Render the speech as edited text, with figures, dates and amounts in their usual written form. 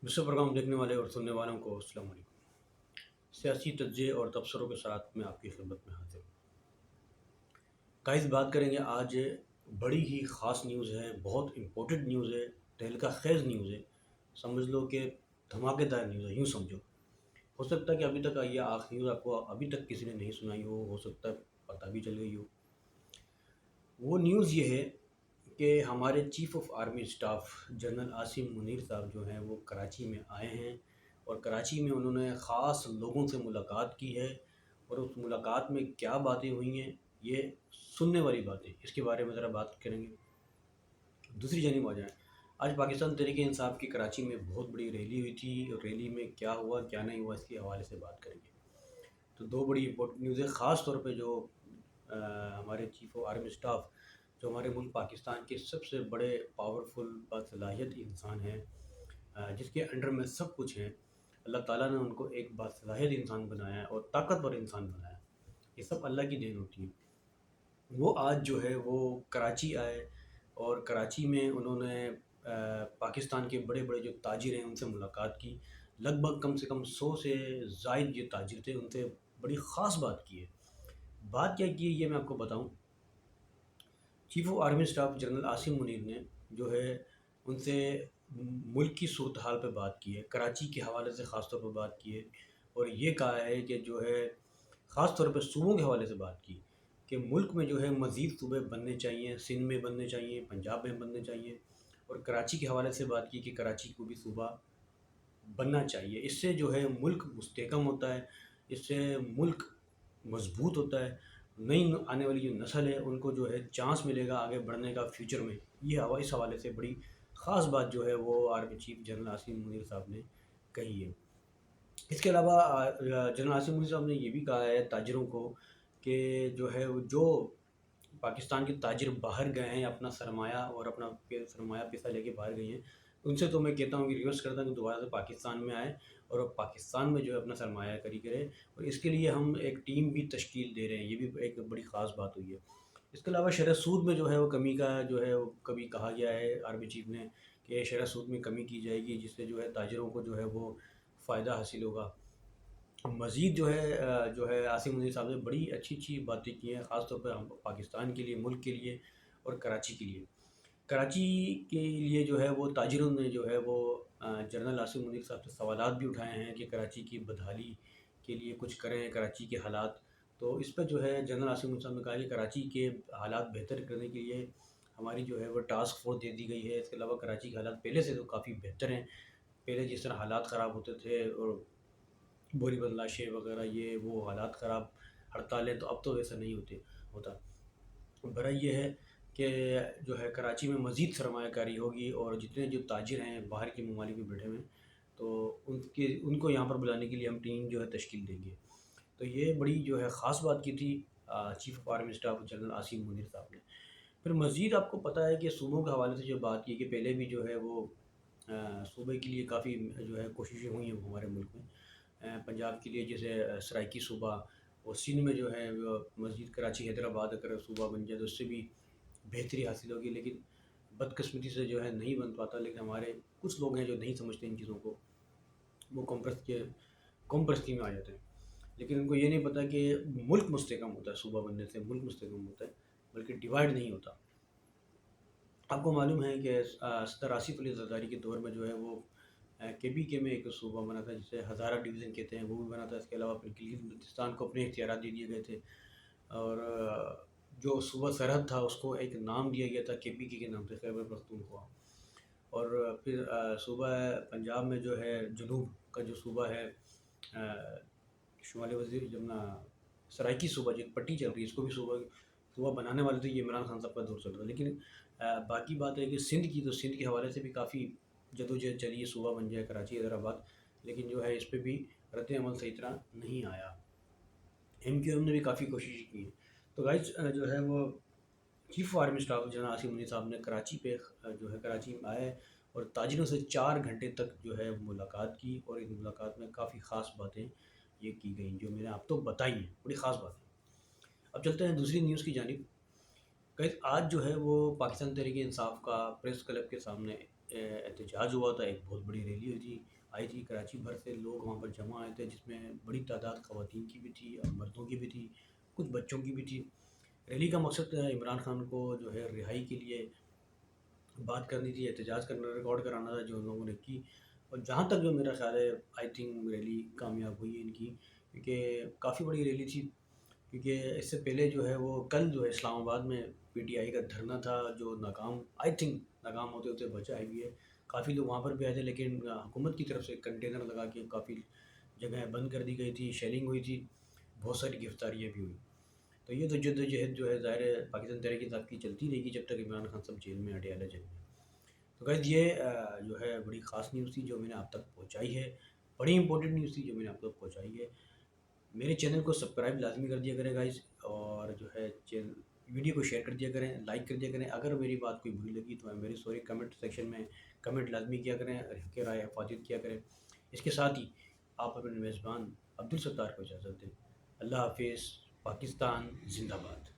دوسرے پروگرام دیکھنے والے اور سننے والوں کو السلام علیکم۔ سیاسی تجزیے اور تبصروں کے ساتھ میں آپ کی خدمت میں حاضر ہوں۔ گائز بات کریں گے آج بڑی ہی خاص نیوز ہے، بہت امپورٹنٹ نیوز ہے، تہلکہ خیز نیوز ہے، سمجھ لو کہ دھماکے دار نیوز ہے، یوں سمجھو۔ ہو سکتا ہے کہ ابھی تک یہ آخری نیوز آپ کو ابھی تک کسی نے نہیں سنائی ہو سکتا ہے پتہ بھی چل گئی ہو۔ وہ نیوز یہ ہے کہ ہمارے chief of army staff general Asim Munir صاحب جو ہیں وہ کراچی میں آئے ہیں، اور کراچی میں انہوں نے خاص لوگوں سے ملاقات کی ہے، اور اس ملاقات میں کیا باتیں ہوئی ہیں یہ سننے والی باتیں، اس کے بارے میں ذرا بات کریں گے۔ دوسری جانب آ جائیں، آج پاکستان تحریک انصاف کی کراچی میں بہت بڑی ریلی ہوئی تھی، اور ریلی میں کیا ہوا کیا نہیں ہوا اس کے حوالے سے بات کریں گے۔ تو دو بڑی امپورٹنٹ نیوز ہے، خاص طور پہ جو ہمارے چیف آف آرمی اسٹاف جو ہمارے ملک پاکستان کے سب سے بڑے پاورفل باصلاحیت انسان ہیں، جس کے انڈر میں سب کچھ ہے۔ اللہ تعالیٰ نے ان کو ایک باصلاحیت انسان بنایا ہے اور طاقتور انسان بنایا ہے، یہ سب اللہ کی دین ہوتی ہے۔ وہ آج جو ہے وہ کراچی آئے، اور کراچی میں انہوں نے پاکستان کے بڑے بڑے جو تاجر ہیں ان سے ملاقات کی، لگ بھگ کم سے کم 100 سے زائد جو تاجر تھے ان سے بڑی خاص بات کی ہے۔ بات کیا کی ہے یہ میں آپ کو بتاؤں۔ Chief of army staff general Asim Munir نے جو ہے ان سے ملک کی صورتحال پہ بات کی ہے، کراچی کے حوالے سے خاص طور پہ بات کی ہے، اور یہ کہا ہے کہ جو ہے خاص طور پہ صوبوں کے حوالے سے بات کی کہ ملک میں جو ہے مزید صوبے بننے چاہیے، سندھ میں بننے چاہیے، پنجاب میں بننے چاہیے، اور کراچی کے حوالے سے بات کی کہ کراچی کو بھی صوبہ بننا چاہیے۔ اس سے جو ہے ملک مستحکم ہوتا ہے، اس سے ملک مضبوط ہوتا ہے، نئی آنے والی جو نسل ہے ان کو جو ہے چانس ملے گا آگے بڑھنے کا فیوچر میں۔ یہ اس حوالے سے بڑی خاص بات جو ہے وہ army chief general Asim Munir صاحب نے کہی ہے۔ اس کے علاوہ جنرل عاصم منیر صاحب نے یہ بھی کہا ہے تاجروں کو کہ جو ہے جو پاکستان کے تاجر باہر گئے ہیں اپنا سرمایہ اور اپنا سرمایہ پیسہ لے کے باہر گئی ہیں، ان سے تو میں کہتا ہوں کہ ریکویسٹ کرتا ہوں کہ دوبارہ سے پاکستان میں آئے اور پاکستان میں جو ہے اپنا سرمایہ کاری کرے، اور اس کے لیے ہم ایک ٹیم بھی تشکیل دے رہے ہیں، یہ بھی ایک بڑی خاص بات ہوئی ہے۔ اس کے علاوہ شرح سود میں جو ہے وہ کمی کا جو ہے وہ کبھی کہا گیا ہے آرمی چیف نے کہ شرح سود میں کمی کی جائے گی، جس سے جو ہے تاجروں کو جو ہے وہ فائدہ حاصل ہوگا۔ مزید جو ہے عاصم منیر صاحب نے بڑی اچھی اچھی باتیں کی ہیں، خاص طور پہ ہم پاکستان کے لیے، ملک کے لیے اور کراچی کے لیے۔ کراچی کے لیے جو ہے وہ تاجروں نے جو ہے وہ جنرل عاصم منیر صاحب سے سوالات بھی اٹھائے ہیں کہ کراچی کی بدحالی کے لیے کچھ کریں، کراچی کے حالات۔ تو اس پہ جو ہے جنرل عاصم منیر صاحب نے کہا کہ کراچی کے حالات بہتر کرنے کے لیے ہماری جو ہے وہ ٹاسک فورس دے دی گئی ہے۔ اس کے علاوہ کراچی کے حالات پہلے سے تو کافی بہتر ہیں، پہلے جس طرح حالات خراب ہوتے تھے اور بوری بدلاشیں وغیرہ یہ وہ حالات خراب، ہڑتالیں، تو اب تو ویسا نہیں ہوتا۔ برا یہ ہے کہ جو ہے کراچی میں مزید سرمایہ کاری ہوگی، اور جتنے جو تاجر ہیں باہر کے ممالک میں بیٹھے ہوئے ہیں تو ان کو یہاں پر بلانے کے لیے ہم ٹیم جو ہے تشکیل دیں گے۔ تو یہ بڑی جو ہے خاص بات کی تھی chief of army staff general Asim Munir صاحب نے۔ پھر مزید آپ کو پتہ ہے کہ صوبوں کے حوالے سے جو بات کی کہ پہلے بھی جو ہے وہ صوبے کے لیے کافی جو ہے کوششیں ہوئی ہیں ہمارے ملک میں۔ پنجاب کے لیے جیسے سرائکی صوبہ، اور سندھ میں جو ہے وہ مزید کراچی حیدرآباد اگر صوبہ بن جائے تو اس سے بھی بہتری حاصل ہوگی، لیکن بدقسمتی سے جو ہے نہیں بن پاتا۔ لیکن ہمارے کچھ لوگ ہیں جو نہیں سمجھتے ان چیزوں کو، وہ قوم پرستی میں آ جاتے ہیں، لیکن ان کو یہ نہیں پتہ کہ ملک مستحکم ہوتا ہے، صوبہ بننے سے ملک مستحکم ہوتا ہے، بلکہ ڈیوائڈ نہیں ہوتا۔ آپ کو معلوم ہے کہ صدر آصف علی زرداری کے دور میں جو ہے وہ کے بی کے میں ایک صوبہ بنا تھا جسے ہزارہ ڈویژن کہتے ہیں، وہ بھی بنا تھا۔ اس کے علاوہ پھر گلگت بلتستان کو اپنے اختیارات دے دیے گئے تھے، اور جو صوبہ سرحد تھا اس کو ایک نام دیا گیا تھا کے پی کے نام سے، خیبر پختونخوا۔ اور پھر صوبہ پنجاب میں جو ہے جنوب کا جو صوبہ ہے شمالی وزیر جمنا سرائکی صوبہ جو پٹی چل رہی ہے، اس کو بھی صوبہ بنانے والے تھے، یہ عمران خان صاحب کا دور چل رہا ہے۔ لیکن باقی بات ہے کہ سندھ کی، تو سندھ کے حوالے سے بھی کافی جدوجہد چلی ہے، صوبہ بن جائے کراچی حیدرآباد، لیکن جو ہے اس پہ بھی رد عمل صحیح طرح نہیں آیا۔ ایم کیو ایم نے بھی کافی کوشش کی ہے۔ تو گائز جو ہے وہ chief army staff general Asim Munir صاحب نے کراچی پہ جو ہے کراچی میں آئے اور تاجروں سے 4 گھنٹے تک جو ہے ملاقات کی، اور اس ملاقات میں کافی خاص باتیں یہ کی گئیں جو میں نے آپ کو بتائی ہیں، بڑی خاص باتیں۔ اب چلتے ہیں دوسری نیوز کی جانب۔ گائز آج جو ہے وہ پاکستان تحریک انصاف کا پریس کلب کے سامنے احتجاج ہوا تھا. ایک بہت بڑی ریلی ہوئی تھی، آئی تھی کراچی بھر سے لوگ وہاں پر جمع آئے تھے، جس میں بڑی تعداد خواتین کی بھی تھی اور مردوں کی بھی تھی، کچھ بچوں کی بھی تھی. ریلی کا مقصد عمران خان کو جو ہے رہائی کے لیے بات کرنی تھی، احتجاج کرنا، ریکارڈ کرانا تھا جو ان لوگوں نے کی. اور جہاں تک جو میرا خیال ہے آئی تھنک ریلی کامیاب ہوئی ہے ان کی، کیونکہ کافی بڑی ریلی تھی. کیونکہ اس سے پہلے جو ہے وہ کل جو ہے اسلام آباد میں پی ٹی آئی کا دھرنا تھا جو ناکام، آئی تھنک ناکام ہوتے ہوتے بچا بھی ہے. کافی لوگ وہاں پر بھی آئے تھے، لیکن حکومت کی طرف سے کنٹینر لگا کے کافی جگہیں بند کر دی گئی تھی، شیلنگ ہوئی تھی، بہت ساری گرفتاریاں بھی ہوئی. تو یہ تو جدوجہد جو ہے ظاہر ہے پاکستان تحریک انصاف کی چلتی رہے گی جب تک عمران خان صاحب جیل میں اٹیالہ جیل میں. تو گائز یہ جو ہے بڑی خاص نیوز تھی جو میں نے آپ تک پہنچائی ہے، بڑی امپورٹنٹ نیوز تھی جو میں نے آپ تک پہنچائی ہے. میرے چینل کو سبسکرائب لازمی کر دیا کریں گائز، اور جو ہے ویڈیو کو شیئر کر دیا کریں، لائک کر دیا کریں. اگر میری بات کوئی بری لگی تو میری سوری کمنٹ سیکشن میں کمنٹ لازمی کیا کریں، رہ رائے افادیت کیا کریں. اس کے ساتھ ہی آپ اپنے میزبان عبدالستار کو اجازت دیں. اللہ حافظ. پاکستان زندہ باد.